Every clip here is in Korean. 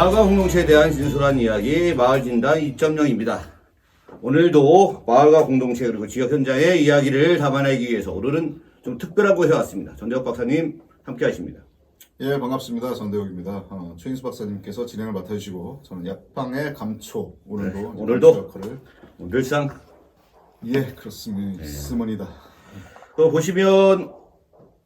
마을과 공동체에 대한 진솔한 이야기 마을진단 2.0입니다. 오늘도 마을과 공동체 그리고 지역 현장의 이야기를 담아내기 위해서 오늘은 좀 특별하고 해왔습니다. 전대욱 박사님 함께 하십니다. 예, 반갑습니다. 전대욱입니다. 최인수 박사님께서 진행을 맡아주시고 저는 약방의 감초 오늘도 역할을 늘상 예 그렇습니다. 스문이다. 보시면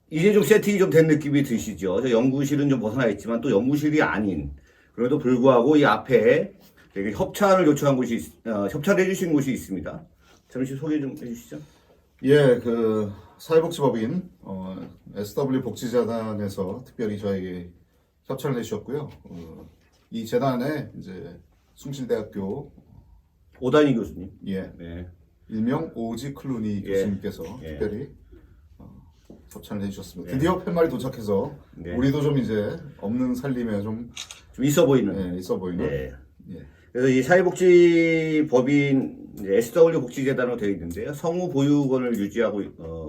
이제 좀 세팅이 좀 된 느낌이 드시죠. 저 연구실은 좀 벗어나 있지만 또 연구실이 아닌 그래도 불구하고 이 앞에 되게 협찬을 요청한 곳이 협찬해 주신 곳이 있습니다. 잠시 소개 좀 해주시죠. 예, 그 사회복지법인 SW 복지재단에서 특별히 저에게 협찬을 해주셨고요. 이 재단에 이제 숭실대학교 오다니 교수님. 예, 네. 일명 오지 클루니 예. 교수님께서 예. 특별히 협찬을 해주셨습니다. 예. 드디어 팻말이 도착해서 네. 우리도 좀 이제 없는 살림에 좀 있어 보이는. 있어 보이는. 네. 예. 그래서 이 사회복지법인 SW 복지재단으로 되어 있는데요. 성우 보육원을 유지하고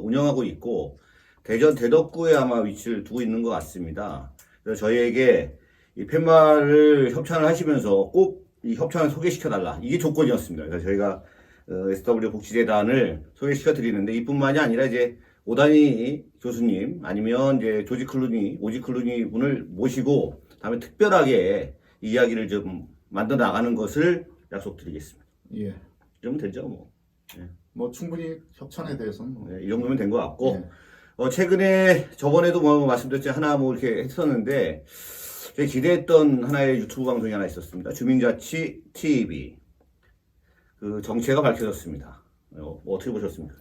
운영하고 있고 대전 대덕구에 아마 위치를 두고 있는 것 같습니다. 그래서 저희에게 이 팻말을 협찬을 하시면서 꼭 이 협찬을 소개시켜 달라 이게 조건이었습니다. 그래서 저희가 SW 복지재단을 소개시켜 드리는데 이뿐만이 아니라 이제 오다니 교수님 아니면 이제 오지 클루니 분을 모시고 다음에 특별하게 이야기를 좀 만들어 나가는 것을 약속드리겠습니다. 예. 이러면 되죠, 뭐. 네. 뭐 충분히 협찬에 대해서는 뭐. 네, 이 정도면 된 것 같고. 네. 최근에 저번에도 뭐 말씀드렸지 하나 뭐 이렇게 했었는데 제가 기대했던 하나의 유튜브 방송이 하나 있었습니다. 주민자치 TV. 그 정체가 밝혀졌습니다. 어떻게 보셨습니까?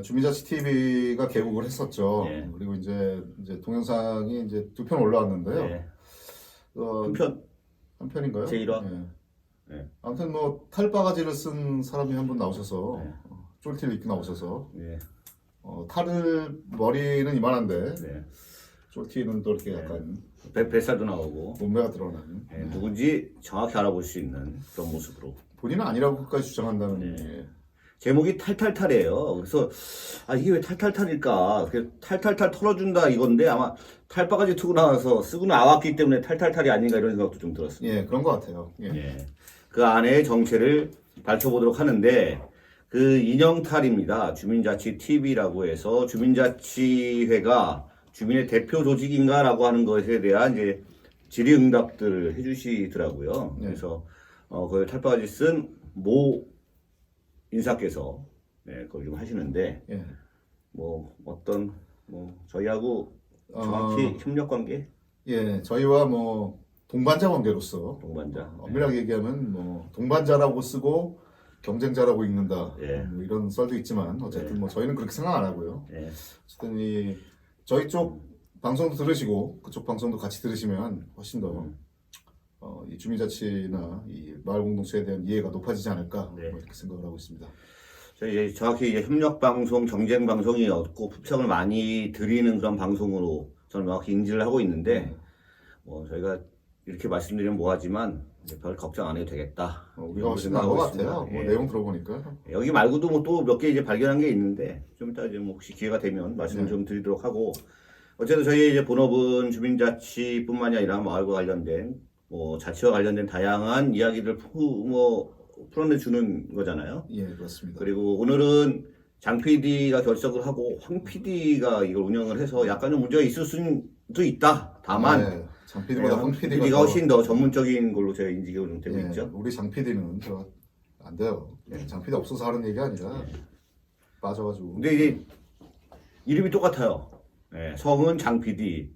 주민자치 TV가 개국을 했었죠. 예. 그리고 이제 동영상이 이제 2편 올라왔는데요. 네. 한 편인가요? 제1화? 예. 네. 아무튼 뭐 탈바가지를 쓴 사람이 한 분 나오셔서 네. 쫄티를 입고 나오셔서 네. 머리는 이만한데 네. 쫄티는 또 이렇게 약간 뱃살도 나오고 몸매가 드러나는. 네, 누군지 정확히 알아볼 수 있는 그런 모습으로. 본인은 아니라고까지 주장한다는. 네. 제목이 탈탈탈이에요. 그래서 이게 왜 탈탈탈일까? 탈탈탈 털어준다 이건데 아마 탈바가지 투고 나와서 쓰고 나왔기 때문에 탈탈탈이 아닌가 이런 생각도 좀 들었습니다. 예, 그런 것 같아요. 예. 예. 그 안에 정체를 밝혀보도록 하는데 그 인형탈입니다. 주민자치 TV라고 해서 주민자치회가 주민의 대표 조직인가라고 하는 것에 대한 이제 질의응답들을 해주시더라고요. 네. 그래서 그걸 탈바가지 쓴 모 인사께서 그걸 좀 하시는데 예. 뭐 어떤 저희하고 정확히 협력 관계 예, 저희와 뭐 동반자 관계로서 동반자 엄밀하게 얘기하면 뭐 동반자라고 쓰고 경쟁자라고 읽는다. 예. 뭐 이런 썰도 있지만 어쨌든 뭐 저희는 그렇게 생각 안 하고요. 예. 어쨌든 이 저희 쪽 방송도 들으시고 그쪽 방송도 같이 들으시면 훨씬 더 이 주민자치나 이 마을 공동체에 대한 이해가 높아지지 않을까 네. 뭐 이렇게 생각을 하고 있습니다. 저희 정확히 이제 협력 방송, 경쟁 방송이 없고 품성을 많이 드리는 그런 방송으로 저는 명확히 인지를 하고 있는데 저희가 이렇게 말씀드리면 뭐하지만 별 걱정 안 해도 되겠다. 우리가 훨씬 나은 것 같아요. 뭐 예. 내용 들어보니까. 여기 말고도 뭐 또 몇 개 이제 발견한 게 있는데 좀 이따 이제 뭐 혹시 기회가 되면 말씀을 네. 좀 드리도록 하고 어쨌든 저희 이제 본업은 주민자치뿐만이 아니라 마을과 관련된 자치와 관련된 다양한 이야기를 풀어내주는 거잖아요. 예, 그렇습니다. 그리고 오늘은 장 PD가 결석을 하고 황 PD가 이걸 운영을 해서 약간의 문제가 있을 수도 있다. 다만 장 PD보다 황 PD가 PD가 훨씬 더 전문적인 걸로 제가 인지가 좀 되고 있죠. 우리 장 PD는 안 돼요. 장 PD 없어서 하는 얘기 아니라 빠져가지고. 근데 이제 이름이 똑같아요. 성은 장 PD.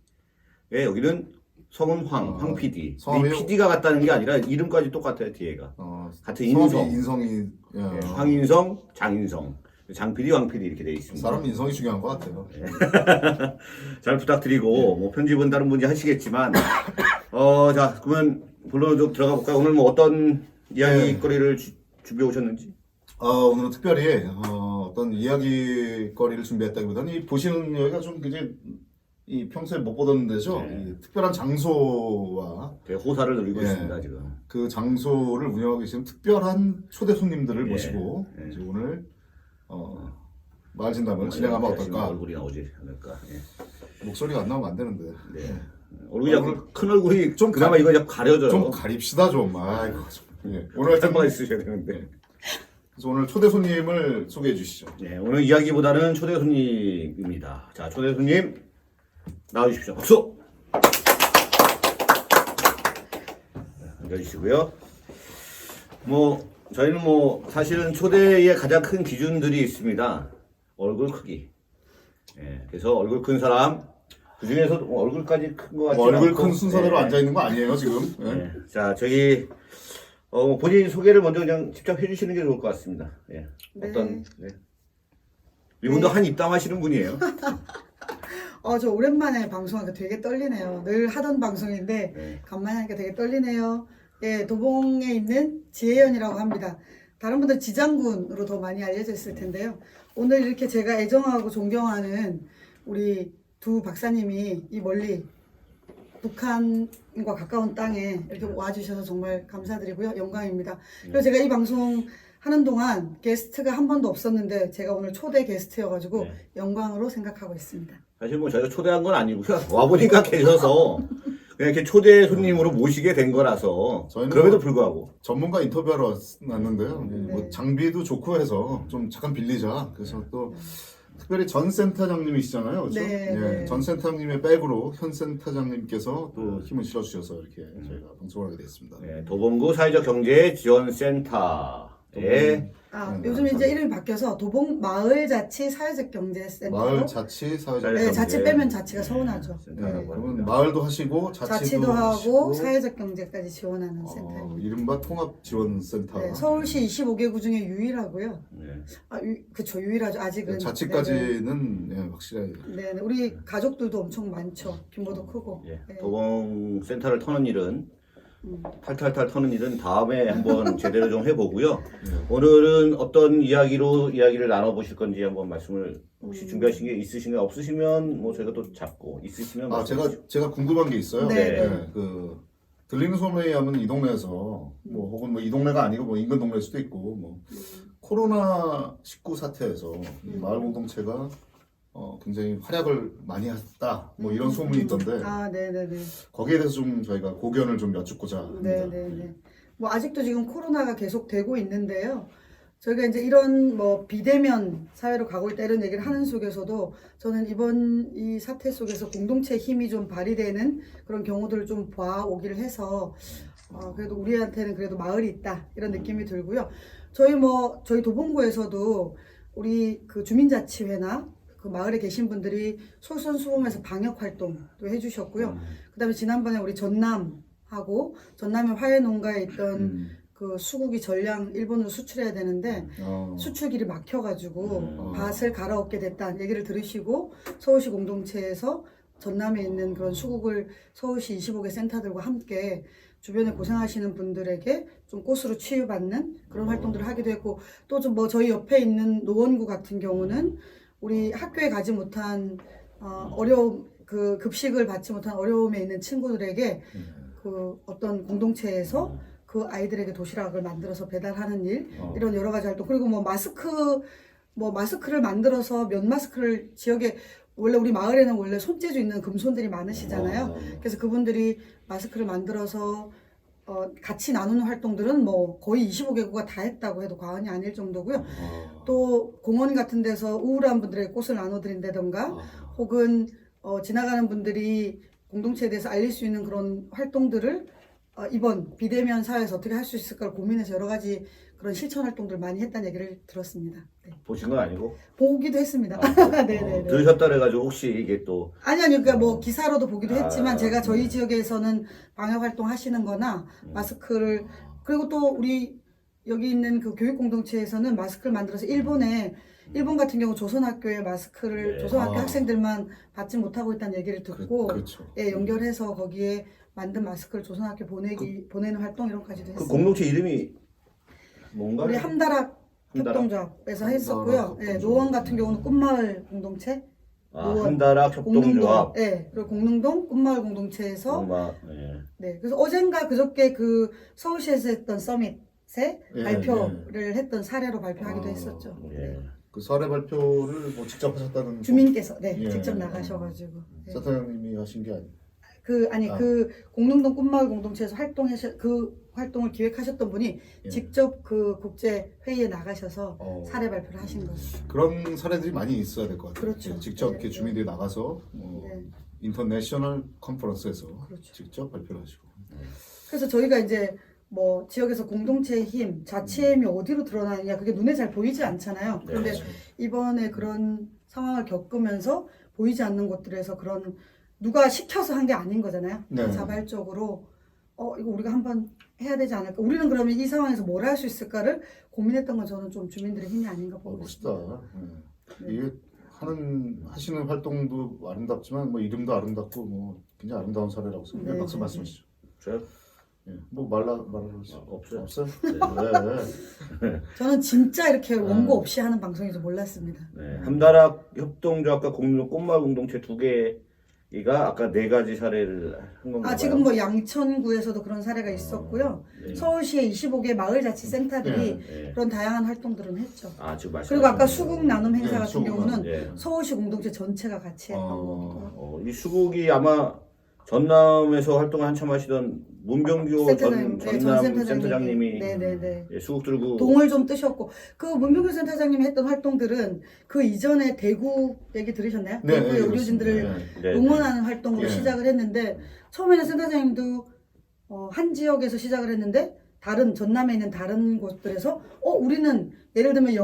여기는 성은 황 PD. 성함이- PD가 같다는 게 아니라 이름까지 똑같아요, 뒤에가. 같은 인성. 인성이 황인성, 장인성. 장 PD, 황 PD 이렇게 돼 있습니다. 사람 인성이 중요한 것 같아요. 잘 부탁드리고, 편집은 다른 분이 하시겠지만, 자, 그러면 본론으로 좀 들어가 볼까요? 오늘 뭐 어떤 이야기거리를 준비해 오셨는지? 오늘은 특별히 어떤 이야기거리를 준비했다기보다는 이 보시는 여기가 좀 굉장히 이 평소에 못 보던 데죠. 이 특별한 장소와 되게 호사를 누리고 예. 있습니다, 지금. 그 장소를 운영하고 계시는 특별한 초대 손님들을 예. 모시고 예. 이제 오늘 마을 진담을 진행하면 하시면 어떨까? 얼굴이 나오지 않을까. 예. 목소리가 안 나오면 안 되는데. 네. 얼굴이 자꾸 큰 얼굴이 좀 좀 그나마 이거 자꾸 가려져요. 좀 가립시다 좀. 아이고 좀. 예. 오늘 하여튼 만 있으셔야 되는데. 그래서 오늘 초대 손님을 소개해 주시죠. 네, 오늘 이야기보다는 초대 손님입니다. 자, 초대 손님 나와주십시오. 박수. 앉아주시고요. 뭐 저희는 뭐 사실은 초대의 가장 큰 기준들이 있습니다. 얼굴 크기. 예, 그래서 얼굴 큰 사람 그 중에서 얼굴까지 큰 거 같지 얼굴 않고, 큰 순서대로 예. 앉아 있는 거 아니에요 지금? 예. 예. 자, 저기 본인 소개를 먼저 그냥 직접 해주시는 게 좋을 것 같습니다. 예. 네. 어떤 네. 이분도 한 입담하시는 분이에요. 저 오랜만에 방송하니까 되게 떨리네요. 늘 하던 방송인데 네. 간만에 하니까 되게 떨리네요. 예, 도봉에 있는 지혜연이라고 합니다. 다른 분들 지장군으로 더 많이 알려져 있을 텐데요. 오늘 이렇게 제가 애정하고 존경하는 우리 두 박사님이 이 멀리 북한과 가까운 땅에 이렇게 와주셔서 정말 감사드리고요. 영광입니다. 그리고 제가 이 방송 하는 동안 게스트가 한 번도 없었는데 제가 오늘 초대 게스트여가지고 네. 영광으로 생각하고 있습니다. 사실 뭐 저희가 초대한 건 아니고요. 와보니까 계셔서 그냥 이렇게 초대 손님으로 모시게 된 거라서 저희는 그럼에도 뭐- 불구하고 전문가 인터뷰하러 왔는데요. 예, 네. 뭐 장비도 좋고 해서 좀 잠깐 빌리자. 그래서 또 특별히 전 센터장님이시잖아요. 그렇죠? 네, 예, 네. 전 센터장님의 백으로 현 센터장님께서 또 힘을 실어주셔서 이렇게 저희가 방송을 하게 됐습니다. 네, 도봉구 사회적 경제 지원센터에 요즘 이제 이름이 바뀌어서 도봉 마을자치 사회적경제센터. 마을 자치 사회적 네, 경제. 자치 빼면 자치가 서운하죠. 센터라고 네. 그러면 합니다. 마을도 하시고 자치도 하고 하시고, 사회적 경제까지 지원하는 센터입니다. 이른바 통합지원센터. 네, 서울시 25개구 중에 유일하고요. 네. 그쵸, 유일하죠. 아직은. 자치까지는 예, 확실하게. 네, 네. 우리 가족들도 엄청 많죠. 규모도 크고. 예, 네. 도봉 센터를 터는 일은 음. 탈탈탈 터는 일은 다음에 한번 제대로 좀 해보고요. 네. 오늘은 어떤 이야기를 나눠보실 건지 한번 말씀을 혹시 음. 준비하신 게 있으신가요? 없으시면 뭐 저희가 또 잡고 있으시면 아 말씀해 주시죠. 제가 궁금한 게 있어요. 네, 네. 그 들리는 소문에 의하면 이 동네에서 뭐 혹은 뭐 이 동네가 아니고 뭐 인근 동네일 수도 있고 뭐 코로나 19 사태에서 이 마을 공동체가 굉장히 활약을 많이 했다. 뭐 이런 소문이 있던데 네네네. 거기에 대해서 좀 저희가 고견을 좀 여쭙고자 합니다. 네네네. 뭐 아직도 지금 코로나가 계속 되고 있는데요. 저희가 이제 이런 뭐 비대면 사회로 가고 있다 이런 얘기를 하는 속에서도 저는 이번 이 사태 속에서 공동체 힘이 좀 발휘되는 그런 경우들을 좀 봐오기를 해서 그래도 우리한테는 그래도 마을이 있다 이런 느낌이 들고요. 저희 도봉구에서도 우리 그 주민자치회나 그 마을에 계신 분들이 솔선수범해서 방역 활동도 해주셨고요. 그다음에 지난번에 우리 전남의 화훼 농가에 있던 그 수국이 전량 일본으로 수출해야 되는데 수출길이 막혀가지고 밭을 갈아엎게 됐다는 얘기를 들으시고 서울시 공동체에서 전남에 있는 그런 수국을 서울시 25개 센터들과 함께 주변에 고생하시는 분들에게 좀 꽃으로 치유받는 그런 활동들을 하기도 했고 또 좀 뭐 저희 옆에 있는 노원구 같은 경우는 우리 학교에 가지 못한 어려움 그 급식을 받지 못한 어려움에 있는 친구들에게 그 어떤 공동체에서 그 아이들에게 도시락을 만들어서 배달하는 일 이런 여러 가지 활동 그리고 뭐 마스크를 만들어서 면 마스크를 지역에 원래 우리 마을에는 원래 손재주 있는 금손들이 많으시잖아요. 그래서 그분들이 마스크를 만들어서 같이 나누는 활동들은 뭐 거의 25개구가 다 했다고 해도 과언이 아닐 정도고요. 또 공원 같은 데서 우울한 분들에게 꽃을 나눠드린다던가 혹은 지나가는 분들이 공동체에 대해서 알릴 수 있는 그런 활동들을 이번 비대면 사회에서 어떻게 할 수 있을까를 고민해서 여러 가지 그런 실천 활동들 많이 했다는 얘기를 들었습니다. 네. 보신 건 아니고 보기도 했습니다. 네네네. 들으셨다 그래가지고 혹시 이게 또 아니 그러니까 뭐 기사로도 보기도 했지만 제가 저희 네. 지역에서는 방역 활동 하시는 거나 마스크를 그리고 또 우리 여기 있는 그 교육 공동체에서는 마스크를 만들어서 일본 같은 경우 조선학교에 마스크를 네. 조선학교 학생들만 받지 못하고 있다는 얘기를 듣고 그렇죠. 예, 연결해서 거기에 만든 마스크를 조선학교 보내는 활동 이런 것까지도 그 했습니다. 공동체 이름이 뭔가요? 우리 함다락 함다락? 협동조합에서 했었고요. 함다락 예, 협동조합. 노원 같은 경우는 꽃마을 공동체, 노원, 한다락 협동조합. 예, 그리고 공릉동 꽃마을 공동체에서 예. 네, 그래서 어젠가 그저께 그 서울시에서 했던 서밋에 예, 발표를 했던 사례로 발표하기도 아, 했었죠. 예. 네. 그 사례 발표를 뭐 직접 하셨다는 주민께서 예. 직접 나가셔가지고 네. 사장님이 하신 게 아니. 그 공릉동 꿈마을 공동체에서 그 활동을 기획하셨던 분이 예. 직접 그 국제 회의에 나가셔서 사례 발표를 하신 거예요. 그런 사례들이 많이 있어야 될 것 같아요. 그렇죠. 예, 직접 네, 이렇게 네. 주민들이 나가서 네. 인터내셔널 컨퍼런스에서 그렇죠. 직접 발표를 하시고. 그래서 저희가 이제 뭐 지역에서 공동체의 힘, 자치의 힘이 어디로 드러나느냐 그게 눈에 잘 보이지 않잖아요. 그런데 네. 이번에 그런 상황을 겪으면서 보이지 않는 곳들에서 그런 누가 시켜서 한 게 아닌 거잖아요. 네. 자발적으로 이거 우리가 한번 해야 되지 않을까. 우리는 그러면 이 상황에서 뭘 할 수 있을까를 고민했던 건 저는 좀 주민들의 힘이 아닌가 보고 멋있다. 있습니다. 예. 이게 하시는 활동도 아름답지만 뭐 이름도 아름답고 뭐 굉장히 아름다운 사례라고 생각해요. 네, 박수 네, 말씀하시죠. 저요? 예. 뭐 말하시죠. 없어요. 없어요? 네. 저는 진짜 이렇게 원고 없이 하는 방송인 줄 몰랐습니다. 네. 함다락 협동조합과 공릉 꽃마을 공동체 두 개가 아까 네 가지 사례를 한 건가요? 지금 뭐 양천구에서도 그런 사례가 있었고요. 네. 서울시의 25개 마을자치센터들이 네. 그런 다양한 활동들은 했죠. 지금 말씀. 그리고 아까 수국 나눔 행사 네, 같은 수국 경우는 나눔. 네. 서울시 공동체 전체가 같이 했던 거고. 이 수국이 아마 전남에서 활동을 한참 하시던 문병규 센터장님, 전남 센터장님이 네네네. 수국 들고 동을 좀 뜨셨고 그 문병규 센터장님이 했던 활동들은 그 이전에 대구 얘기 들으셨나요? 네, 대구의 의료진들을 네. 응원하는 활동으로 네. 시작을 했는데 처음에는 센터장님도 한 지역에서 시작을 했는데 다른 전남에 있는 다른 곳들에서 우리는 예를 들면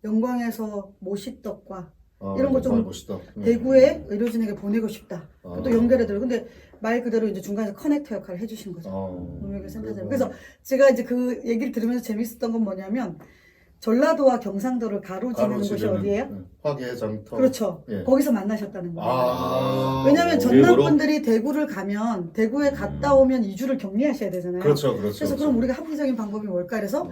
영광에서 모시떡과 이런 거 좀 멋있다. 대구의 의료진에게 보내고 싶다. 아. 또 연결해드려. 근데 말 그대로 이제 중간에서 커넥터 역할을 해주신 거죠. 문명규 센터장님. 그래서 제가 이제 그 얘기를 들으면서 재밌었던 건 뭐냐면 전라도와 경상도를 가로지르는 곳이 어디예요? 화계장터. 그렇죠. 예. 거기서 만나셨다는 거예요. 일부러? 왜냐하면 전남 분들이 대구를 가면 대구에 갔다 오면 2주를 격리하셔야 되잖아요. 그렇죠. 그래서 그럼 우리가 합리적인 방법이 뭘까? 그래서 어,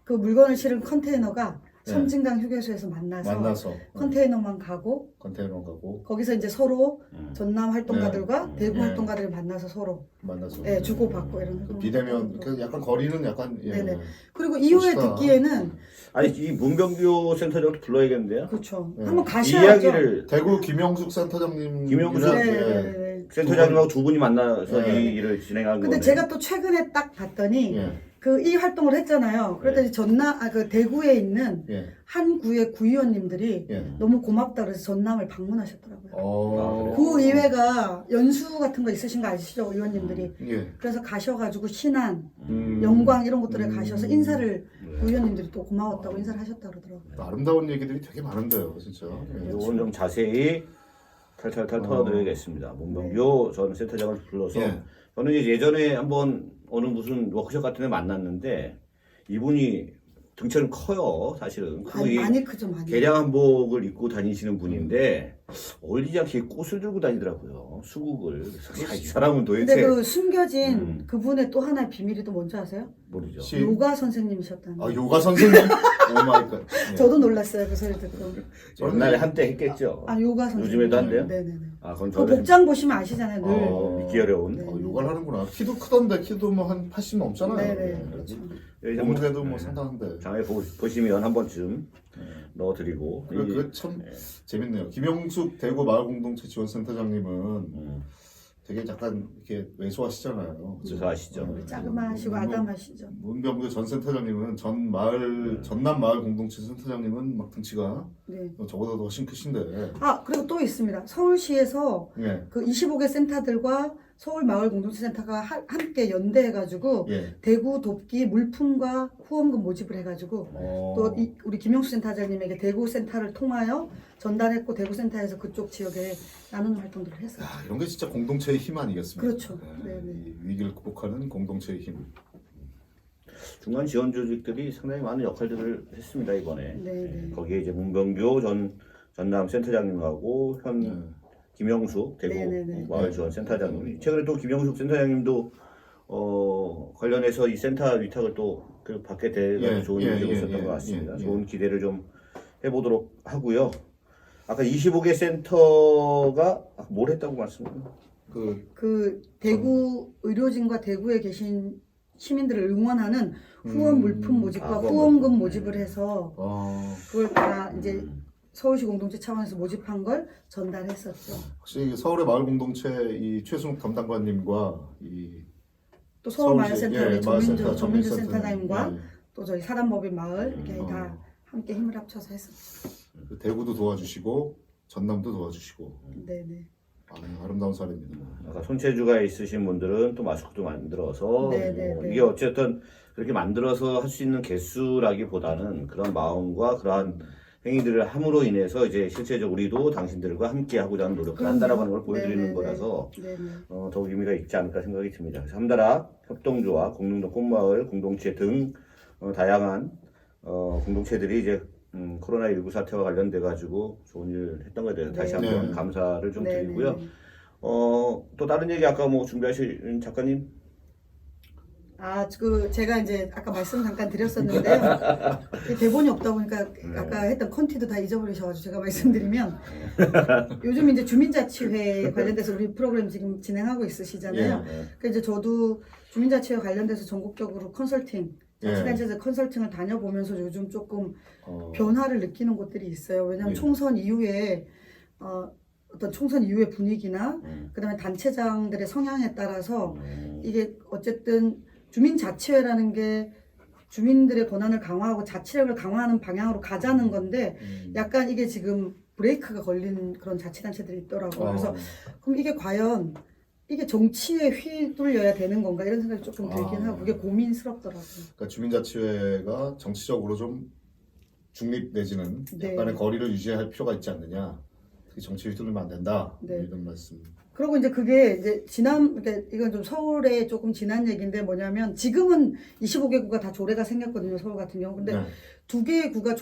그 물건을 실은 컨테이너가 네. 섬진강 휴게소에서 만나서 컨테이너만 가고 컨테이너 가고 거기서 이제 서로 전남 활동가들과 네. 대구 네. 활동가들이 만나서 서로 만나서 주고받고 이런 그 비대면 그 약간 거리는 약간 네네. 그리고 이후에 멋있다. 듣기에는 이 문병규 센터장도 불러야겠는데요. 그렇죠. 네. 한번 이 가셔야죠. 그 이야기를 대구 김영숙 센터장님 김영숙? 네네네. 센터장님하고 두 분이 만나서 네. 이 일을 진행한 근데 거네요. 제가 또 최근에 딱 봤더니 예. 그 이 활동을 했잖아요. 그랬더니 그 대구에 있는 예. 한 구의 구의원님들이 예. 너무 고맙다 그래서 전남을 방문하셨더라고요. 그래요? 구의회가 연수 같은 거 있으신 거 아시죠? 의원님들이. 예. 그래서 가셔가지고 신안, 영광 이런 곳들에 가셔서 인사를 의원님들이 또 고마웠다고 인사를 하셨다고 그러더라고요. 아름다운 얘기들이 되게 많은데요, 진짜. 예. 이건 좀 자세히 탈탈탈 털어드려야겠습니다. 문병규 전 센터장을 불러서 예. 저는 이제 예전에 한번 어느 무슨 워크숍 같은 데 만났는데 이분이 등처럼 커요, 사실은. 많이 크죠, 많이. 개량 한복을 입고 다니시는 분인데 어울리지 않게 꽃을 들고 다니더라고요. 수국을. 그래서 이 사람은 근데 도대체 그 숨겨진 그분의 또 하나의 비밀이 또 뭔지 아세요? 모르죠. 요가 선생님이셨다는 거예요. 요가 선생님? 오 마이 갓. 예. 저도 놀랐어요, 그 소리 듣고. 옛날에 한때 했겠죠. 요가 선생님. 요즘에도 한대요? 네네네. 그건 그 저는 복장 보시면 아시잖아요, 늘. 믿기 어려운. 네. 요가를 하는구나. 키도 크던데 키도 뭐 한 80 넘잖아요. 네네, 그렇죠. 몸무게도 뭐 상당한데. 장에 보시면 한 번쯤 넣어드리고. 그참 재밌네요. 김영숙 대구 마을공동체 지원센터장님은 되게 약간 이렇게 왜소하시잖아요. 그래서 아시죠. 짜그마하시고 아담하시죠. 문병규 전 센터장님은 전남 마을 공동체 센터장님은 막 등치가 네. 저보다도 훨씬 크신데. 그리고 또 있습니다. 서울시에서 예. 그 25개 센터들과 서울 마을 공동체 센터가 함께 연대해가지고 예. 대구 돕기 물품과 후원금 모집을 해가지고 또 우리 김용수 센터장님에게 대구 센터를 통하여 전달했고 대구 센터에서 그쪽 지역에 나누는 활동들을 했어요. 이런 게 진짜 공동체의 힘 아니겠습니까? 그렇죠. 네. 네네. 이 위기를 극복하는 공동체의 힘. 중간 지원 조직들이 상당히 많은 역할들을 했습니다 이번에. 네네. 거기에 이제 문병규 전남 센터장님하고 네. 김영숙 대구 네네네. 마을 지원 센터장님. 최근에 또 김영숙 센터장님도 관련해서 이 센터 위탁을 또 받게 돼서 좋은 일이 있었던 것 같습니다. 좋은 기대를 좀 해보도록 하고요. 아까 25개 센터가 뭘 했다고 말씀하셨나요? 그 대구 의료진과 대구에 계신 시민들을 응원하는 후원 물품 모집과 후원 후원금 물품. 모집을 해서 어, 그걸 다 이제 서울시 공동체 차원에서 모집한 걸 전달했었죠. 혹시 서울의 마을 공동체 이 최순욱 담당관님과 이 또 서울마을센터 마을센터 전민주 센터장님과 예, 또 저희 사단법인 마을 이렇게 어. 다 함께 힘을 합쳐서 했었죠. 그 대구도 도와주시고 전남도 도와주시고 네네. 아름다운 사례입니다. 아까 손재주가 있으신 분들은 또 마스크도 만들어서 네네네. 이게 어쨌든 그렇게 만들어서 할 수 있는 개수라기보다는 그런 마음과 그러한 행위들을 함으로 인해서 이제 실제적으로 우리도 당신들과 함께 하고자 하는 노력을 한다라고 하는 걸 보여드리는 네네네. 거라서 네네. 더욱 의미가 있지 않을까 생각이 듭니다. 그래서 함다라 협동조합, 공릉동 꽃마을 공동체 등 다양한 공동체들이 이제 코로나19 사태와 관련돼 가지고 좋은 일 했던 거에 대해서 다시 네. 한번 네. 감사를 좀 네네. 드리고요. 또 다른 얘기 아까 뭐 준비하신 작가님? 제가 이제 아까 말씀 잠깐 드렸었는데요. 이 대본이 없다 보니까 아까 했던 컨티도 다 잊어버리셔가지고 제가 말씀드리면 요즘 이제 주민자치회 관련돼서 우리 프로그램 지금 진행하고 있으시잖아요. 예. 그래서 이제 저도 주민자치회 관련돼서 전국적으로 컨설팅, 자치단체에서 컨설팅을 다녀보면서 요즘 조금 변화를 느끼는 곳들이 있어요. 왜냐하면 예. 총선 이후에 어떤 총선 이후의 분위기나 그다음에 단체장들의 성향에 따라서 이게 어쨌든 주민자치회라는 게 주민들의 권한을 강화하고 자치력을 강화하는 방향으로 가자는 건데 약간 이게 지금 브레이크가 걸린 그런 자치단체들이 있더라고요. 그래서 그럼 이게 과연 이게 정치에 휘둘려야 되는 건가 이런 생각이 조금 들긴 하고 그게 고민스럽더라고요. 그러니까 주민자치회가 정치적으로 좀 중립 내지는 네. 약간의 거리를 유지할 필요가 있지 않느냐. 특히 정치에 휘둘리면 안 된다. 네. 이런 말씀. 그리고 이제 그게 이제 그러니까 이건 좀 서울에 조금 지난 얘기인데 뭐냐면 지금은 25개 구가 다 조례가 생겼거든요. 서울 같은 경우. 근데 네. 2개의 구가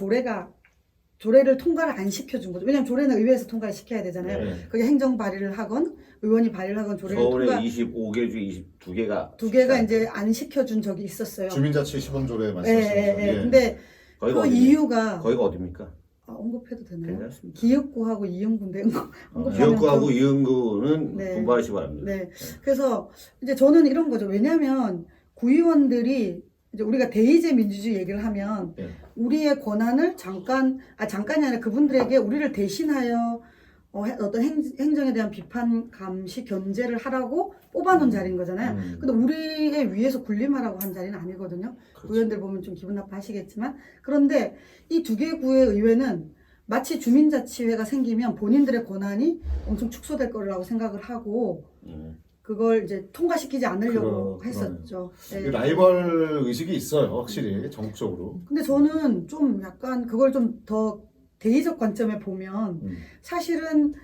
조례를 통과를 안 시켜준 거죠. 왜냐면 조례는 의회에서 통과를 시켜야 되잖아요. 네. 그게 행정 발의를 하건 의원이 발의를 하건 조례를 서울에 통과 25개 중 22개가 2개가 이제 안 시켜준 적이 있었어요. 주민자치 시범조례 예, 말씀하시는 예, 거죠. 예. 예. 근데 거기가 그 어디입니까? 이유가 거기가 어디입니까? 언급해도 되나요? 괜찮습니다. 기획구하고 이용군데 언급하면 기업구하고 좀- 이은구는 네. 공부하시기 바랍니다. 네. 그래서 이제 저는 이런 거죠. 왜냐하면 구의원들이 이제 우리가 대의제 민주주의 얘기를 하면 네. 우리의 권한을 잠깐이 아니라 그분들에게 우리를 대신하여 어떤 행정에 대한 비판, 감시, 견제를 하라고 뽑아놓은 자리인 거잖아요. 근데 우리의 위에서 군림하라고 한 자리는 아니거든요. 그렇죠. 구의원들 보면 좀 기분 나빠하시겠지만 그런데 이 2개 구의 의회는 마치 주민자치회가 생기면 본인들의 권한이 엄청 축소될 거라고 생각을 하고 그걸 이제 통과시키지 않으려고 그러네요. 했었죠. 이 라이벌 의식이 있어요, 확실히 전국적으로. 근데 저는 좀 약간 그걸 좀 더 대의적 관점에 보면 사실은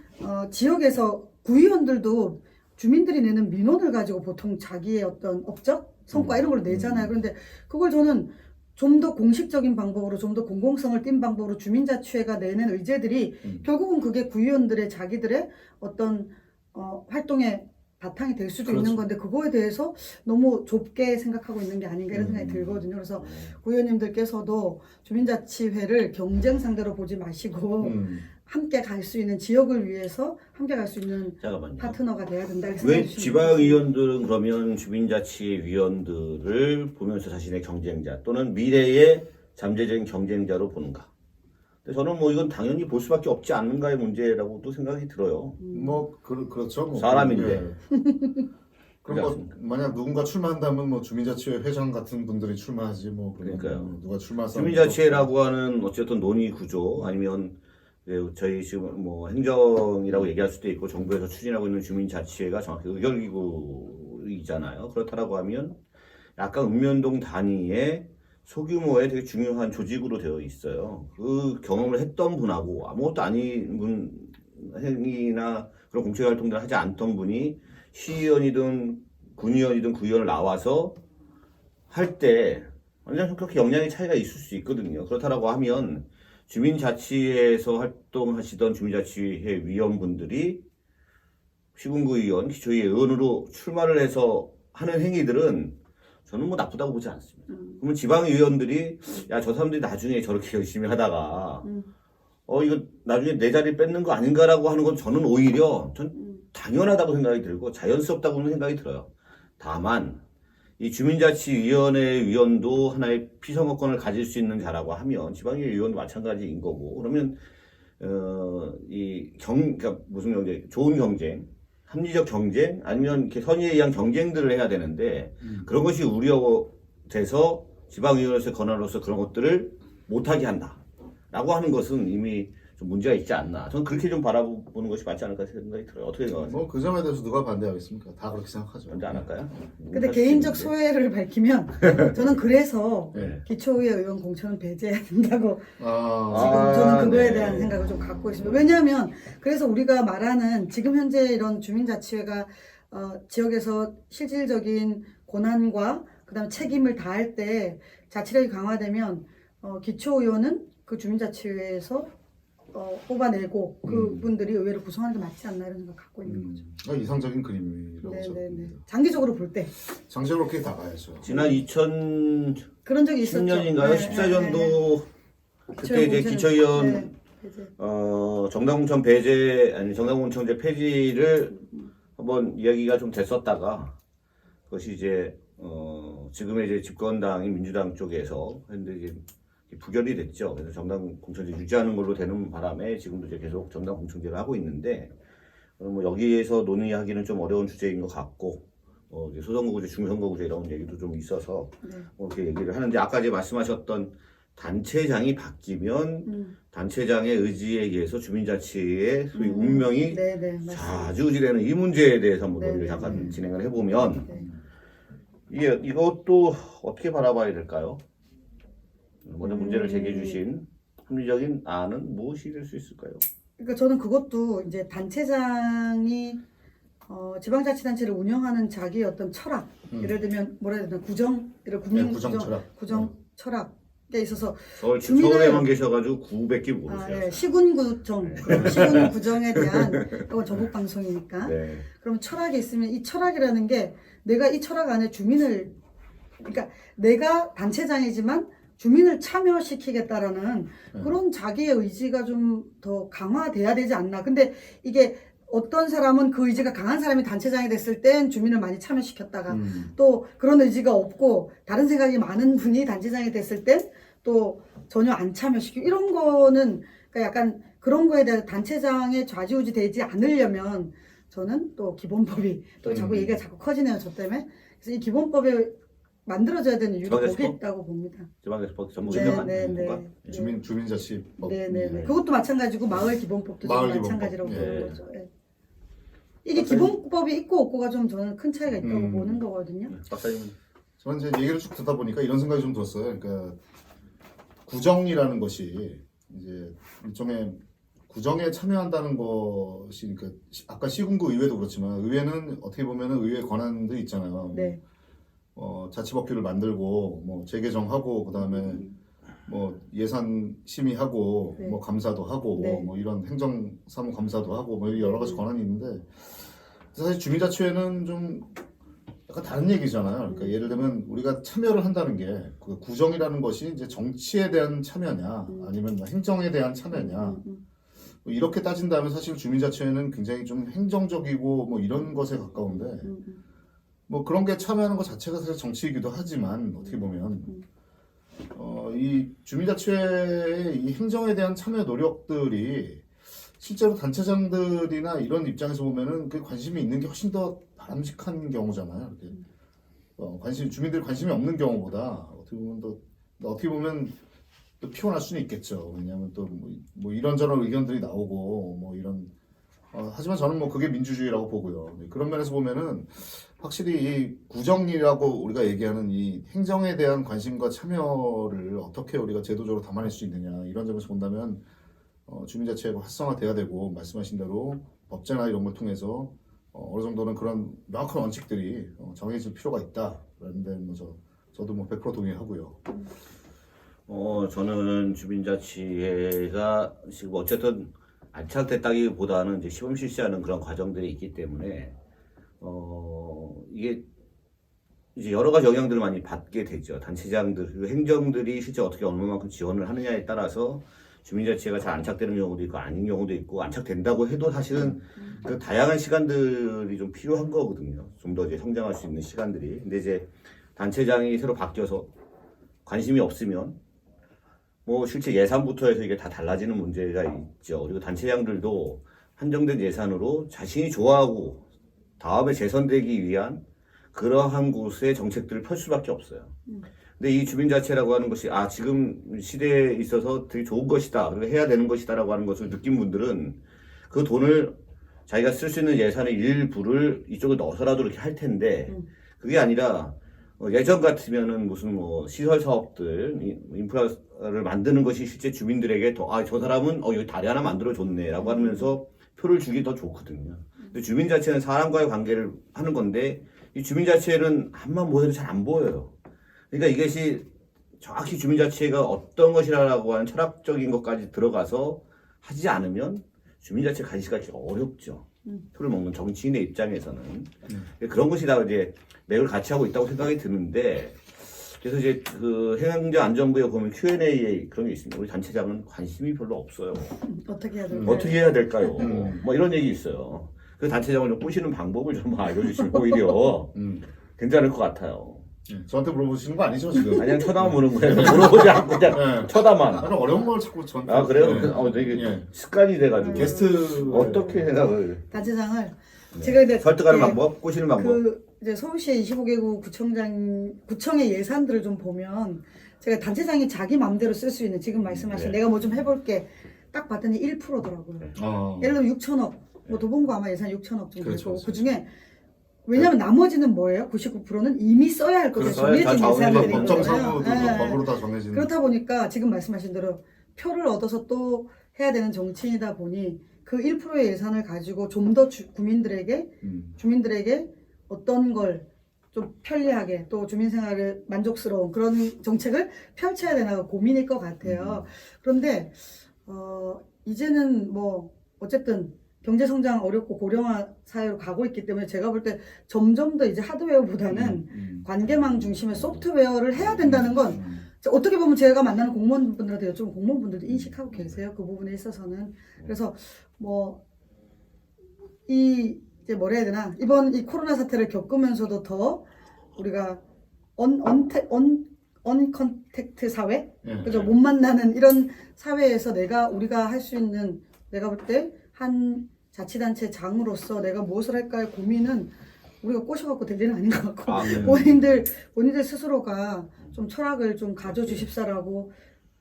지역에서 구의원들도 주민들이 내는 민원을 가지고 보통 자기의 어떤 업적, 성과 이런 걸 내잖아요. 그런데 그걸 저는 좀 더 공식적인 방법으로 좀 더 공공성을 띈 방법으로 주민자치회가 내는 의제들이 결국은 그게 구의원들의 자기들의 어떤 활동의 바탕이 될 수도 그렇죠. 있는 건데 그거에 대해서 너무 좁게 생각하고 있는 게 아닌가 이런 생각이 들거든요. 그래서 구의원님들께서도 주민자치회를 경쟁 상대로 보지 마시고 함께 갈 수 있는 지역을 위해서 함께 갈 수 있는 잠깐만요. 파트너가 돼야 된다 이렇게 왜 생각해 주시면 지방의원들은 그러면 주민자치위원들을 보면서 자신의 경쟁자 또는 미래의 잠재적인 경쟁자로 보는가? 근데 저는 뭐 이건 당연히 볼 수밖에 없지 않는가의 문제라고도 생각이 들어요. 뭐 그렇죠. 뭐, 사람인데. 예. 그럼 그렇지 뭐 않습니까? 만약 누군가 출마한다면 뭐 주민자치회 회장 같은 분들이 출마하지 뭐 그러니까요. 뭐 누가 출마할 사람도 주민자치회라고 하는 어쨌든 논의 구조 아니면 저희 지금 뭐 행정이라고 얘기할 수도 있고 정부에서 추진하고 있는 주민자치회가 정확히 의결기구이잖아요. 그렇다라고 하면 약간 읍면동 단위의 소규모의 되게 중요한 조직으로 되어 있어요. 그 경험을 했던 분하고 아무것도 아닌 분 행위나 그런 공채 활동들을 하지 않던 분이 시의원이든 군의원이든 구의원을 나와서 할 때 완전 그렇게 영향의 차이가 있을 수 있거든요. 그렇다라고 하면 주민자치회에서 활동하시던 주민자치회 위원분들이 시군구의원, 기초의회 의원으로 출마를 해서 하는 행위들은 저는 뭐 나쁘다고 보지 않습니다. 그러면 지방의원들이 야, 저 사람들이 나중에 저렇게 열심히 하다가 이거 나중에 내 자리 뺏는 거 아닌가라고 하는 건 저는 오히려 전 당연하다고 생각이 들고 자연스럽다고는 생각이 들어요. 다만 이 주민자치위원회 위원도 하나의 피선거권을 가질 수 있는 자라고 하면 지방의회 위원도 마찬가지인 거고 그러면 그러니까 무슨 경제, 좋은 경쟁, 합리적 경쟁, 아니면 이렇게 선의에 의한 경쟁들을 해야 되는데 그런 것이 우려돼서 지방의회에서 권한으로서 그런 것들을 못하게 한다라고 하는 것은 이미 좀 문제가 있지 않나. 저는 그렇게 좀 바라보는 것이 맞지 않을까 생각이 들어요. 어떻게 생각하세요? 뭐 그 점에 대해서 누가 반대하겠습니까? 다 그렇게 생각하죠. 먼저 안 할까요? 근데 개인적 소회를 밝히면 저는 그래서 네. 기초의회 의원 공천은 배제해야 된다고 아, 지금 저는 그거에 네. 대한 생각을 좀 갖고 있습니다. 왜냐하면 그래서 우리가 말하는 지금 현재 이런 주민자치회가 지역에서 실질적인 권한과 그다음에 책임을 다할 때 자치력이 강화되면 기초의원은 그 주민자치회에서 뽑아내고 그분들이 의회를 구성하는 게 맞지 않나 이런 생각 갖고 있는 거죠. 이상적인 그림이라고 네네네. 생각합니다. 장기적으로 볼 때 장기적으로 그렇게 나가야죠. 지난 2010년인가요? 그런 적이 있었죠. 14년도 그때 이제 기초의원 네, 이제. 정당공천 배제 아니 정당공천제 폐지를 한번 이야기가 좀 됐었다가 그것이 이제 지금의 이제 집권당인 민주당 쪽에서 근데 이제 부결이 됐죠. 그래서 정당공천제 유지하는 걸로 되는 바람에 지금도 이제 계속 정당공천제를 하고 있는데 뭐 여기에서 논의하기는 좀 어려운 주제인 것 같고 이제 소선거구제, 중선거구제 이런 얘기도 좀 있어서 네. 이렇게 얘기를 하는데 아까 이제 말씀하셨던 단체장이 바뀌면 단체장의 의지에 의해서 주민자치의 소위 운명이 네네 맞습니다. 좌지우지되는 이 문제에 대해서 한번 논의를 네, 잠깐 네. 진행을 해보면 네. 이것도 어떻게 바라봐야 될까요? 먼저 문제를 제기해 음. 주신 합리적인 안은 무엇이 될 수 있을까요? 그러니까 저는 그것도 이제 단체장이 지방자치단체를 운영하는 자기의 어떤 철학, 예를 들면 뭐라 해야 되나 구정, 이런 국민 네, 구정 철학. 구정 철학에 있어서 서울에만 계셔가지고 900개 모르세요. 예, 시군구정, 시군구정에 대한 이건 전국 방송이니까. 네. 그럼 철학이 있으면 이 철학이라는 게 내가 이 철학 안에 주민을 그러니까 내가 단체장이지만 주민을 참여시키겠다라는 그런 자기의 의지가 좀 더 강화돼야 되지 않나. 근데 이게 어떤 사람은 그 의지가 강한 사람이 단체장이 됐을 땐 주민을 많이 참여시켰다가 또 그런 의지가 없고 다른 생각이 많은 분이 단체장이 됐을 땐 또 전혀 안 참여시키고 이런 거는 그러니까 약간 그런 거에 대한 단체장의 좌지우지 되지 않으려면 저는 또 기본법이 또 자꾸 얘기가 자꾸 커지네요 저 때문에. 그래서 이 기본법에 만들어져야 되는 이유가 거기 지방에서 있다고 봅니다. 지방에서 전문 네, 유명한 네, 네. 건가? 주민자치법. 네네네. 그것도 마찬가지고 마을 기본법도 좀 마을 마찬가지라고 기본법. 보는 예. 거죠. 예. 이게 기본법이 있고 없고가 좀 저는 큰 차이가 있다고 음. 보는 거거든요. 박사님 저는 이제 얘기를 쭉 듣다 보니까 이런 생각이 좀 들었어요. 그러니까 구정이라는 것이 이제 일종의 구정에 참여한다는 것이 그러니까 아까 시군구 의회도 그렇지만 의회는 어떻게 보면은 의회 권한도 있잖아요. 네. 자치법규를 만들고 뭐 재개정하고 그다음에 뭐 예산 심의하고 네. 뭐 감사도 하고 네. 뭐 이런 행정사무 감사도 하고 뭐 여러 가지 권한이 있는데 사실 주민자치회는 좀 약간 다른 얘기잖아요. 그러니까 예를 들면 우리가 참여를 한다는 게 그 구정이라는 것이 이제 정치에 대한 참여냐 아니면 뭐 행정에 대한 참여냐 뭐 이렇게 따진다면 사실 주민자치회는 굉장히 좀 행정적이고 뭐 이런 것에 가까운데 뭐 그런 게 참여하는 것 자체가 사실 정치이기도 하지만 어떻게 보면 이 주민자치회의 이 행정에 대한 참여 노력들이 실제로 단체장들이나 이런 입장에서 보면은 그 관심이 있는 게 훨씬 더 바람직한 경우잖아요. 이렇게 주민들 관심이 없는 경우보다 어떻게 보면 또 피곤할 수는 있겠죠. 왜냐하면 또 뭐 이런저런 의견들이 나오고 뭐 이런 하지만 저는 뭐 그게 민주주의라고 보고요. 그런 면에서 보면은 확실히 이 구정이라고 우리가 얘기하는 이 행정에 대한 관심과 참여를 어떻게 우리가 제도적으로 담아낼 수 있느냐 이런 점에서 본다면 주민자치회가 활성화돼야 되고 말씀하신 대로 법제나 이런 걸 통해서 어느 정도는 그런 명확한 원칙들이 정해질 필요가 있다라는 데 뭐 저도 뭐 100% 동의하고요. 저는 주민자치회가 지금 어쨌든 안착됐다기보다는 이제 시범 실시하는 그런 과정들이 있기 때문에 이게 이제 여러 가지 영향들을 많이 받게 되죠. 단체장들, 그리고 행정들이 실제 어떻게 얼마만큼 지원을 하느냐에 따라서 주민자치회가 잘 안착되는 경우도 있고 아닌 경우도 있고 안착된다고 해도 사실은 그 다양한 시간들이 좀 필요한 거거든요. 좀 더 이제 성장할 수 있는 시간들이. 근데 이제 단체장이 새로 바뀌어서 관심이 없으면 뭐 실제 예산부터 해서 이게 다 달라지는 문제가 있죠. 그리고 단체장들도 한정된 예산으로 자신이 좋아하고 다음에 재선되기 위한 그러한 곳의 정책들을 펼 수밖에 없어요. 근데 이 주민자치라고 하는 것이 지금 시대에 있어서 되게 좋은 것이다, 그리고 해야 되는 것이다라고 하는 것을 느낀 분들은 그 돈을 자기가 쓸 수 있는 예산의 일부를 이쪽에 넣어서라도 이렇게 할 텐데 그게 아니라 예전 같으면은 무슨 뭐 시설 사업들, 인프라를 만드는 것이 실제 주민들에게 저 사람은 여기 다리 하나 만들어 줬네라고 하면서 표를 주기 더 좋거든요. 근데 주민자치는 사람과의 관계를 하는 건데 이 주민자치에는 앞만 보여도 잘 안 보여요. 그러니까 이것이 정확히 주민자치가 어떤 것이라고 하는 철학적인 것까지 들어가서 하지 않으면 주민자치 간직하기 어렵죠. 표를 먹는 정치인의 입장에서는 그런 것이 다 이제 맥을 같이 하고 있다고 생각이 드는데, 그래서 이제 그 행정안전부에 보면 Q&A에 그런 게 있습니다. 우리 단체장은 관심이 별로 없어요. 어떻게 해야 될까요? 어떻게 해야 될까요? 뭐 이런 얘기 있어요. 그 단체장을 좀 꼬시는 방법을 좀 알려주시면 오히려 괜찮을 것 같아요. 저한테 물어보시는 거 아니죠 지금? 그냥 쳐다만 보는 거예요. 물어보지 않고 그냥 네. 쳐다만. 아니, 어려운 걸 자꾸 저한테. 그래요? 네. 되게 예. 습관이 돼가지고. 게스트 어떻게 생각을. 단체장을 제가 근데 설득하는 예, 방법? 꼬시는 방법? 이제 서울시의 25개구 구청의 예산들을 좀 보면 제가 단체장이 자기 마음대로 쓸 수 있는 지금 말씀하신 내가 뭐 좀 해볼게 딱 봤더니 1%더라고요. 예를 들면 6천억, 뭐 도봉구 아마 예산 6천억 정도 그렇죠, 되고 그 중에 왜냐면 나머지는 뭐예요? 99%는 이미 써야 할 것에 써야 다 정해진 예산들인 법정상으로도 거예요. 법으로 다 정해진. 그렇다 보니까 지금 말씀하신 대로 표를 얻어서 또 해야 되는 정치인이다 보니 그 1%의 예산을 가지고 좀 더 주민들에게 어떤 걸 좀 편리하게 또 주민 생활을 만족스러운 그런 정책을 펼쳐야 되나 고민일 것 같아요. 그런데 이제는 뭐 어쨌든 경제 성장 어렵고 고령화 사회로 가고 있기 때문에 제가 볼 때 점점 더 이제 하드웨어보다는 관계망 중심의 소프트웨어를 해야 된다는 건 어떻게 보면 제가 만나는 공무원분들한테 여쭤보면 공무원분들도 인식하고 계세요. 그 부분에 있어서는. 그래서 뭐 이제 뭐라 해야 되나 이번 이 코로나 사태를 겪으면서도 더 우리가 언컨택트 사회, 그죠? 못 만나는 이런 사회에서 우리가 할 수 있는 내가 볼 때 한 자치단체 장으로서 내가 무엇을 할까의 고민은 우리가 꼬셔갖고 될 일은 아닌 것 같고 본인들 스스로가 좀 철학을 좀 가져주십사라고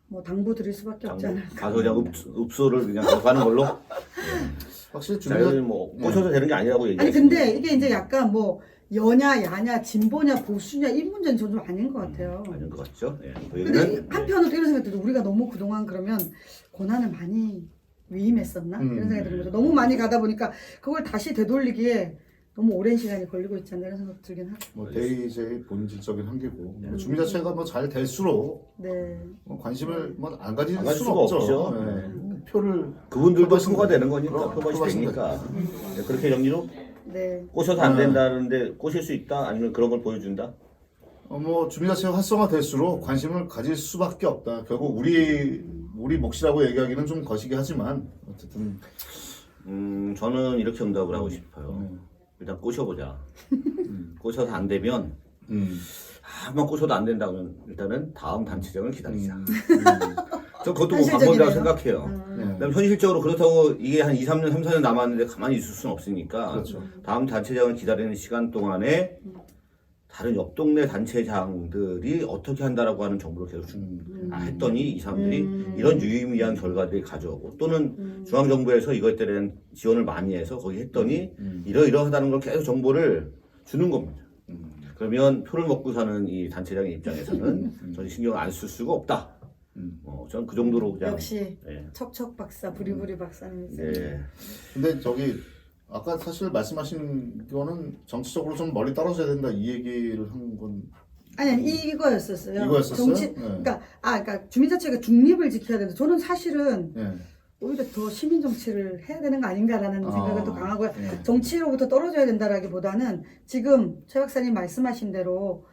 뭐 당부 드릴 수밖에 없지 않을까. 가서 그냥 읍소를 그냥 가는 걸로. 확실히 자기는 뭐 꼬셔서 되는 게 아니라고 얘기해요. 아니 근데 이게 이제 약간 뭐 여냐 야냐 진보냐 보수냐 이 문제는 좀 아닌 것 같아요. 아닌 것 같죠. 근데 한편으로 이런 생각이 들어요. 우리가 너무 그동안 그러면 고난을 많이 위임했었나? 이런 생각이 드는 거죠. 너무 많이 가다 보니까 그걸 다시 되돌리기에 너무 오랜 시간이 걸리고 있지 않나 이런 생각 들긴 하고. 뭐 대의제의 본질적인 한계고 주민자체가 뭐 잘 될수록 뭐 관심을 뭐 안 가질 갈 수는 수가 없죠. 없죠. 표를 그분들도 표가 되는 거니까 그럼, 표가 되니까 그렇게 정리로 꼬셔서 안 된다는데 꼬실 수 있다 아니면 그런 걸 보여준다. 뭐 주민자체가 활성화될수록 관심을 가질 수밖에 없다. 결국 우리 몫이라고 얘기하기는 좀 거시기 하지만 어쨌든 저는 이렇게 응답을 하고 싶어요. 일단 꼬셔보자. 꼬셔서 안 되면 한번 꼬셔도 안 된다면 일단은 다음 단체장을 기다리자. 저 그것도 뭐 방법이라고 생각해요. 그다음 현실적으로 그렇다고 이게 한 2, 3년, 3, 4년 남았는데 가만히 있을 수는 없으니까 그렇죠. 다음 단체장을 기다리는 시간 동안에 다른 옆 동네 단체장들이 어떻게 한다라고 하는 정보를 계속 했더니 이 사람들이 이런 유의미한 결과들이 가져오고 또는 중앙정부에서 이것에 대한 지원을 많이 해서 거기 했더니 이러이러하다는 걸 계속 정보를 주는 겁니다. 그러면 표를 먹고 사는 이 단체장의 입장에서는 전혀 신경을 안 쓸 수가 없다. 저는 그 정도로 그냥 역시 척척 박사 부리부리 박사님. 근데 아까 사실 말씀하신 거는 정치적으로 좀 멀리 떨어져야 된다 이 얘기를 한 건 아니 이거였었어요. 이거였었어요? 그러니까 주민자체가 중립을 지켜야 되는데 저는 사실은 오히려 더 시민 정치를 해야 되는 거 아닌가라는 생각이 더 강하고요. 정치로부터 떨어져야 된다라기보다는 지금 최 박사님 말씀하신 대로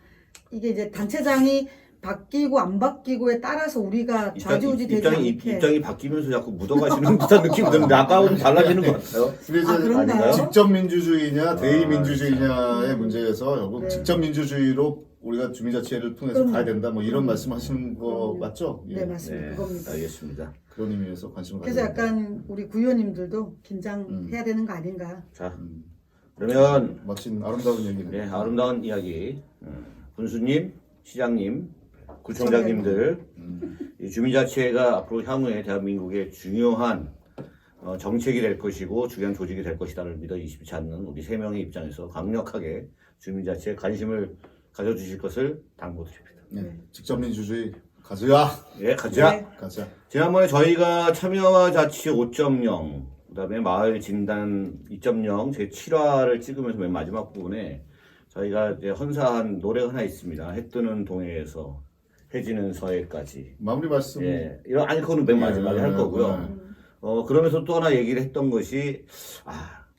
이게 이제 단체장이 바뀌고 안 바뀌고에 따라서 우리가 좌지우지 되지 않게 입장이 바뀌면서 자꾸 묻어가시는 듯한 느낌이 드는데 아까하고는 달라지는 것 같아요. 그런가요? 직접 민주주의냐 대의 민주주의냐의 문제에서 결국 직접 민주주의로 우리가 주민자치회를 통해서 그럼요. 가야 된다 뭐 이런 그럼요. 말씀하시는 거 그럼요. 맞죠? 예. 네, 맞습니다. 네, 그겁니다. 알겠습니다. 그런 의미에서 관심을 그래서 가져야 약간 우리 구의원님들도 긴장해야 되는 거 아닌가. 자, 그러면 마친 아름다운 얘기는 네, 아름다운 이야기. 군수님, 시장님, 구청장님들, 이 주민자치회가 앞으로 향후에 대한민국의 중요한 정책이 될 것이고 중요한 조직이 될 것이다를 믿어 의심치 않는 우리 세 명의 입장에서 강력하게 주민자치에 관심을 가져주실 것을 당부드립니다. 네. 직접 민주주의 가자. 예, 가자. 네. 가자. 지난번에 저희가 참여와 자치 5.0, 그다음에 마을 진단 2.0 제 7화를 찍으면서 맨 마지막 부분에 저희가 이제 헌사한 노래가 하나 있습니다. 해 뜨는 동해에서 해지는 서해까지. 마무리 말씀. 예, 이런 아니 그거는 맨 마지막에 할 거고요. 그러면서 또 하나 얘기를 했던 것이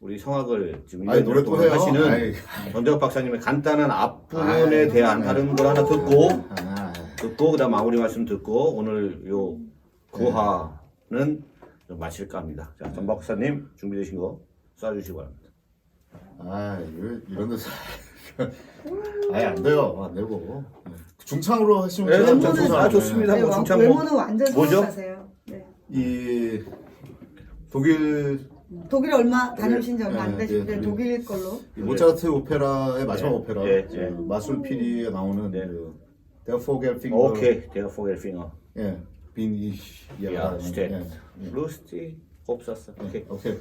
우리 성악을 지금 아니 노래 또 해요. 하시는 아이, 전대엽 박사님의 간단한 앞부분에 대한 다른 걸 하나 듣고 그다음 마무리 말씀 듣고 오늘 요 구화는 좀 마칠까 합니다. 자, 전 박사님 준비되신 거 쏴주시기 바랍니다. 이런 데서 아예 안 돼요. 안 되고 중창으로 하시면 네, 돼요. 외모는- 중창으로. 좋습니다. 네, 뭐 진짜 뭐 외모는 완전 뭐죠? 성악하세요. 네. 이 독일 독일에 얼마 다녀오신 지 얼마 안 예, 되신데 예, 독일 걸로. 이 모차르트 오페라의 마지막 예, 오페라 예, 그 예. 마술 피리에 나오는 네. 그 Der Vogelfinger. 오케이, 대가 포겔핑어. 예. 빈 이. 야, 스텝. 예. 루스티 곱쌌어. 오케이. 오케이.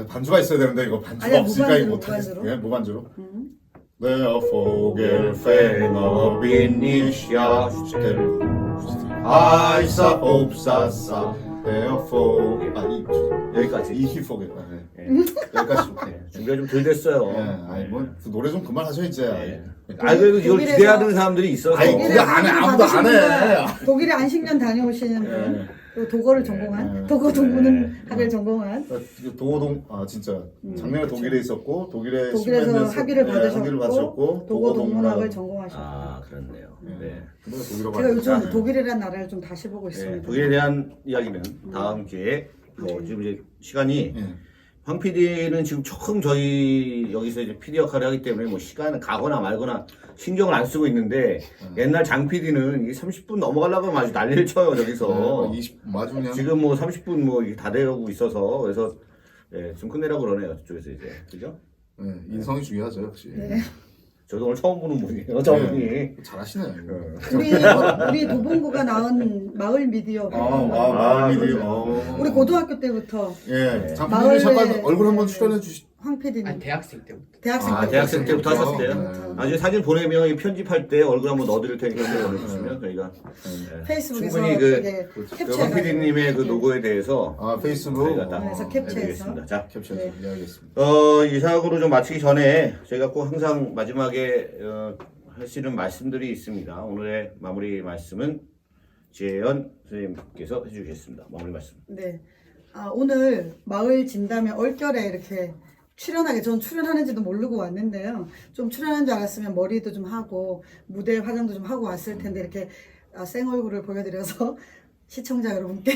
반주가 있어야 되는데 이거 반주가 아니야, 없으니까 이거 무반주로, 못하겠어. 예, 무반주로. 음. Der Vogelfänger bin ich ja still. Heißer Obsassa, der Vogel. 여기까지. 이히 포겔. 예. 여기까지 오케이. 준비가 좀 덜 됐어요. 예, 아니 뭐그 노래 좀 그만하셔 이제. 예. 그래도 이걸 독일에서- 기대하는 사람들이 있어서. 아이, 독일에 그게 안 해. 안식년 아무도 안 해. 받으시는 독일에 안식년 다녀오시는 분, 예. 그리고 도거를 전공한, 예. 도거 동문학을 전공한, 도고동 진짜 작년에 독일에 있었고 독일에 독일에서 10몇 년 학위를 학위를 받으셨고, 도거 동문학을 도고동문학. 전공하셨고. 그렇네요. 네. 네. 그거는 독일어가 제가 요즘 아니죠. 독일이라는 나라를 좀 다시 보고 네, 있습니다. 독일에 대한 이야기는 다음 기회에 네. 지금 이제 시간이 예. 황 PD는 지금 조금 저희 여기서 이제 PD 역할을 하기 때문에 뭐 시간을 가거나 말거나 신경을 안 쓰고 있는데 옛날 장 PD는 이게 30분 넘어가려고 하면 아주 난리를 쳐요 저기서 20 맞으면 지금 뭐 30분 뭐 이게 다 되고 있어서 그래서 예, 좀 끝내라고 그러네요 저쪽에서 이제 그죠? 예, 인성이 중요하죠 역시. 네. 저도 오늘 처음 보는 분이에요 저분이 네. 잘하시네. 우리 도봉구가 나온 마을 미디어. 미디어. 우리 고등학교 때부터 예, 장필님 마을에- 잠깐 얼굴 한번 출연해 주시. 황 PD님 아니 대학생 때부터. 대학생 때부터 네. 하셨대요? 나중에 사진 보내면 이 편집할 때 얼굴 한번 넣어드릴 테니까 보내주시면 저희가 예, 페이스북에서 충분히 되게 그 캡처해가지고. 황 PD님의 그 노고에 대해서 페이스북 저희가 다 그래서 캡처해서. 해드리겠습니다. 자, 캡처해서 네. 이해하겠습니다. 이상으로 좀 마치기 전에 저희가 꼭 항상 마지막에 하시는 말씀들이 있습니다. 오늘의 마무리 말씀은 지혜연 선생님께서 해주시겠습니다. 마무리 말씀. 네. 오늘 마을 진담에 얼결에 이렇게 출연하게, 전 출연하는지도 모르고 왔는데요. 좀 출연한 줄 알았으면 머리도 좀 하고 무대 화장도 좀 하고 왔을 텐데 이렇게 생얼굴을 보여드려서 시청자 여러분께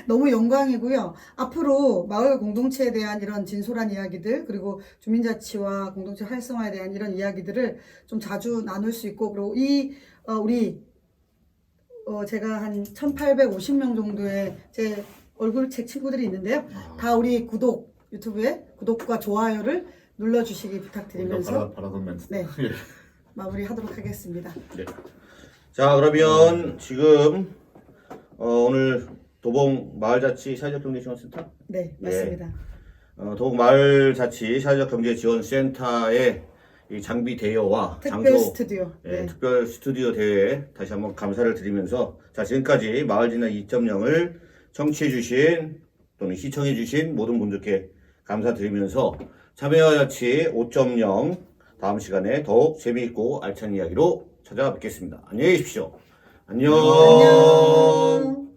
너무 영광이고요. 앞으로 마을 공동체에 대한 이런 진솔한 이야기들, 그리고 주민자치와 공동체 활성화에 대한 이런 이야기들을 좀 자주 나눌 수 있고, 그리고 제가 한 1850명 정도의 제 얼굴책 친구들이 있는데요. 다 우리 유튜브에 구독과 좋아요를 눌러주시기 우리가 부탁드리면서 바라던 멘트. 네, 마무리하도록 하겠습니다. 네. 자, 그러면 지금 오늘 도봉 마을자치 사회적 경제 지원센터? 네, 맞습니다. 도봉 마을자치 사회적 경제 지원센터의 이 장비 대여와 특별 스튜디오. 예, 네. 특별 스튜디오 대회에 다시 한번 감사를 드리면서 자 지금까지 마을진단 2.0을 청취해주신 또는 시청해주신 모든 분들께 감사드리면서 참여와 자치 5.0 다음 시간에 더욱 재미있고 알찬 이야기로 찾아뵙겠습니다. 안녕히 계십시오. 안녕. 안녕.